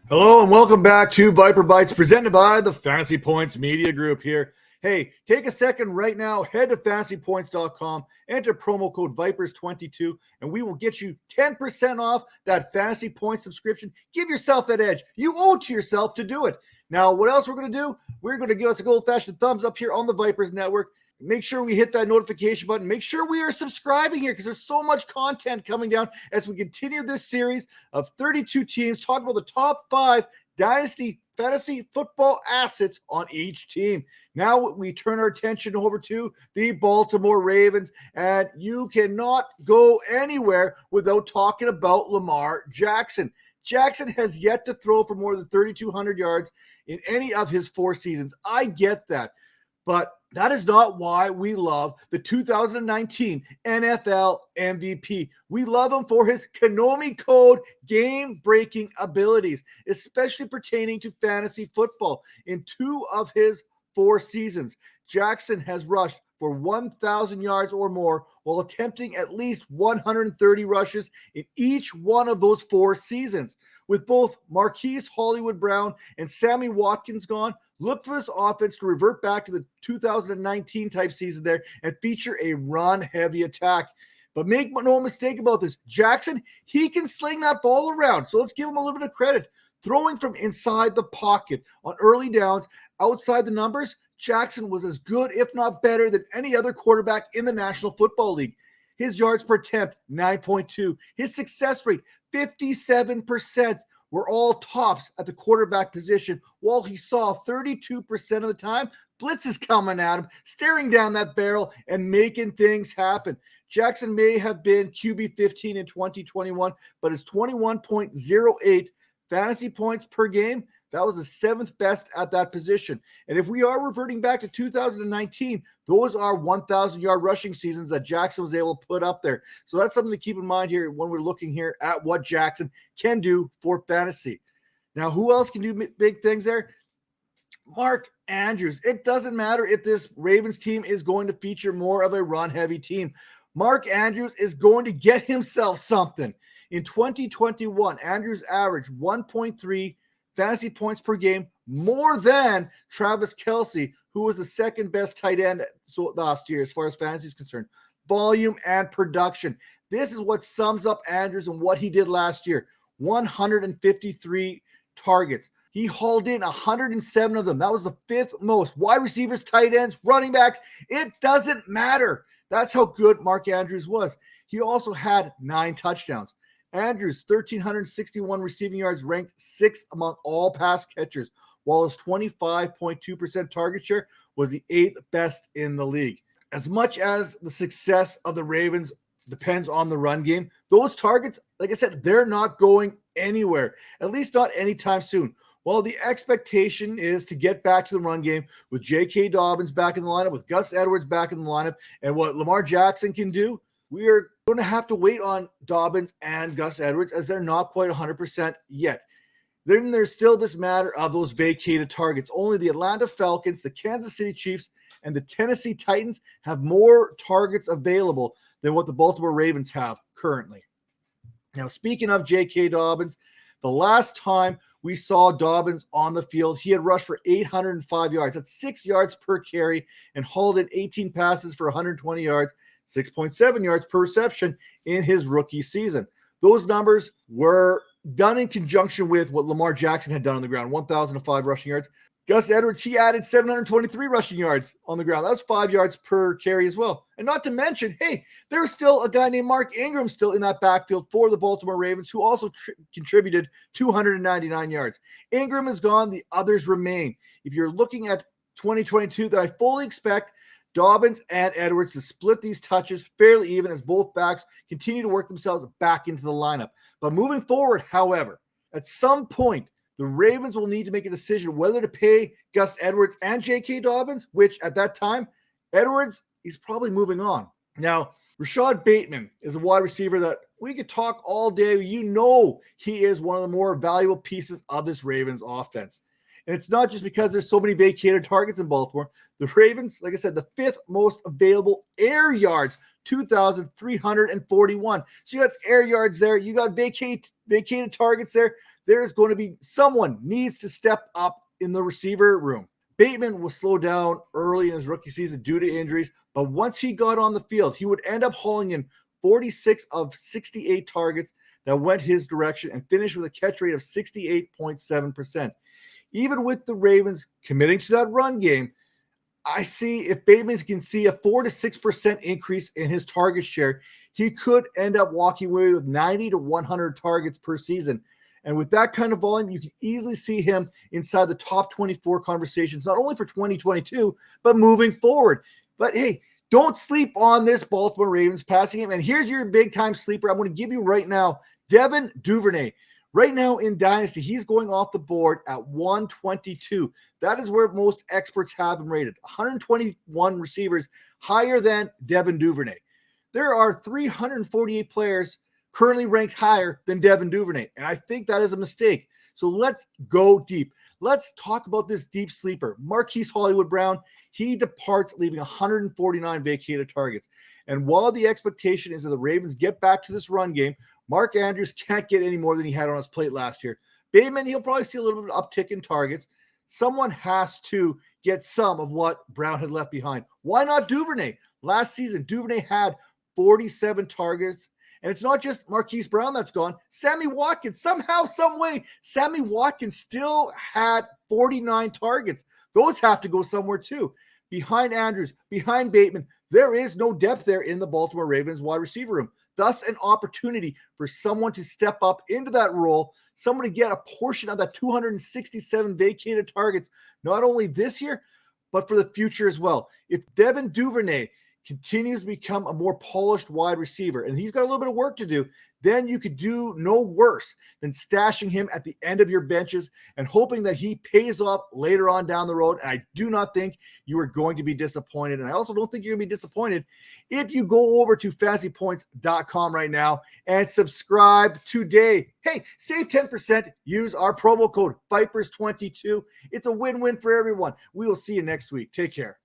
Hello and welcome back to Viper Bites presented by the Fantasy Points Media Group here. Hey, take a second right now, head to fantasypoints.com, enter promo code VIPERS22, and we will get you 10% off that Fantasy Points subscription. Give yourself that edge. You owe it to yourself to do it. Now, what else we're going to do? We're going to give us a old-fashioned thumbs up here on the Vipers Network. Make sure we hit that notification button. Make sure we are subscribing here because there's so much content coming down as we continue this series of 32 teams talking about the top 5 Dynasty fantasy football assets on each team. Now we turn our attention over to the Baltimore Ravens, and you cannot go anywhere without talking about Lamar Jackson. Jackson has yet to throw for more than 3,200 yards in any of his 4 seasons. I get that, but that is not why we love the 2019 NFL MVP. We love him for his Konami Code game-breaking abilities, especially pertaining to fantasy football. In 2 of his 4 seasons, Jackson has rushed for 1,000 yards or more while attempting at least 130 rushes in each one of those 4 seasons. With both Marquis Hollywood Brown and Sammy Watkins gone, look for this offense to revert back to the 2019 type season there and feature a run-heavy attack. But make no mistake about this, Jackson, he can sling that ball around. So let's give him a little bit of credit. Throwing from inside the pocket on early downs, outside the numbers, Jackson was as good, if not better, than any other quarterback in the National Football League. His yards per attempt, 9.2. His success rate, 57%, were all tops at the quarterback position, while he saw 32% of the time blitzes coming at him, staring down that barrel and making things happen. Jackson may have been QB 15 in 2021, but his 21.08 fantasy points per game, that was the 7th best at that position. And if we are reverting back to 2019, those are 1,000-yard rushing seasons that Jackson was able to put up there. So that's something to keep in mind here when we're looking here at what Jackson can do for fantasy. Now, who else can do big things there? Mark Andrews. It doesn't matter if this Ravens team is going to feature more of a run-heavy team. Mark Andrews is going to get himself something. In 2021, Andrews averaged 1.3 fantasy points per game, more than Travis Kelce, who was the second best tight end last year as far as fantasy is concerned. Volume and production. This is what sums up Andrews and what he did last year. 153 targets. He hauled in 107 of them. That was the 5th most. Wide receivers, tight ends, running backs. It doesn't matter. That's how good Mark Andrews was. He also had 9 touchdowns. Andrews, 1,361 receiving yards, ranked 6th among all pass catchers, while his 25.2% target share was the 8th best in the league. As much as the success of the Ravens depends on the run game, those targets, like I said, they're not going anywhere, at least not anytime soon. Well, the expectation is to get back to the run game with J.K. Dobbins back in the lineup, with Gus Edwards back in the lineup, and what Lamar Jackson can do. We are going to have to wait on Dobbins and Gus Edwards as they're not quite 100% yet. Then there's still this matter of those vacated targets. Only the Atlanta Falcons, the Kansas City Chiefs, and the Tennessee Titans have more targets available than what the Baltimore Ravens have currently. Now, speaking of J.K. Dobbins, the last time we saw Dobbins on the field, he had rushed for 805 yards. That's 6 yards per carry and hauled in 18 passes for 120 yards, 6.7 yards per reception in his rookie season. Those numbers were done in conjunction with what Lamar Jackson had done on the ground, 1,005 rushing yards. Gus Edwards, he added 723 rushing yards on the ground. That's 5 yards per carry as well. And not to mention, hey, there's still a guy named Mark Ingram still in that backfield for the Baltimore Ravens who also contributed 299 yards. Ingram is gone. The others remain. If you're looking at 2022, that I fully expect Dobbins and Edwards to split these touches fairly even as both backs continue to work themselves back into the lineup. But moving forward, however, at some point, the Ravens will need to make a decision whether to pay Gus Edwards and J.K. Dobbins, which at that time, Edwards, he's probably moving on. Now, Rashad Bateman is a wide receiver that we could talk all day. You know he is one of the more valuable pieces of this Ravens offense. And it's not just because there's so many vacated targets in Baltimore. The Ravens, like I said, the 5th most available air yards, 2,341. So you got air yards there. You got vacated targets there. There's going to be someone needs to step up in the receiver room. Bateman was slowed down early in his rookie season due to injuries, but once he got on the field, he would end up hauling in 46 of 68 targets that went his direction and finished with a catch rate of 68.7%. Even with the Ravens committing to that run game, I see if Bateman can see a 4 to 6% increase in his target share, he could end up walking away with 90 to 100 targets per season. And with that kind of volume, you can easily see him inside the top 24 conversations, not only for 2022, but moving forward. But hey, don't sleep on this Baltimore Ravens passing game. And here's your big time sleeper. I'm going to give you right now, Devin Duvernay. Right now in Dynasty, he's going off the board at 122. That is where most experts have him rated. 121 receivers higher than Devin Duvernay. There are 348 players currently ranked higher than Devin Duvernay, and I think that is a mistake. So let's go deep. Let's talk about this deep sleeper. Marquis Hollywood Brown, he departs leaving 149 vacated targets. And while the expectation is that the Ravens get back to this run game, Mark Andrews can't get any more than he had on his plate last year. Bateman, he'll probably see a little bit of uptick in targets. Someone has to get some of what Brown had left behind. Why not Duvernay? Last season, Duvernay had 47 targets. And it's not just Marquise Brown that's gone. Sammy Watkins, somehow, some way, Sammy Watkins still had 49 targets. Those have to go somewhere too. Behind Andrews, behind Bateman, there is no depth there in the Baltimore Ravens wide receiver room. Thus, an opportunity for someone to step up into that role, someone to get a portion of that 267 vacated targets, not only this year, but for the future as well. If Devin Duvernay continues to become a more polished wide receiver, and he's got a little bit of work to do, then you could do no worse than stashing him at the end of your benches and hoping that he pays off later on down the road. And I do not think you are going to be disappointed. And I also don't think you're going to be disappointed if you go over to fantasypoints.com right now and subscribe today. Hey, save 10%. Use our promo code Vipers22. It's a win-win for everyone. We will see you next week. Take care.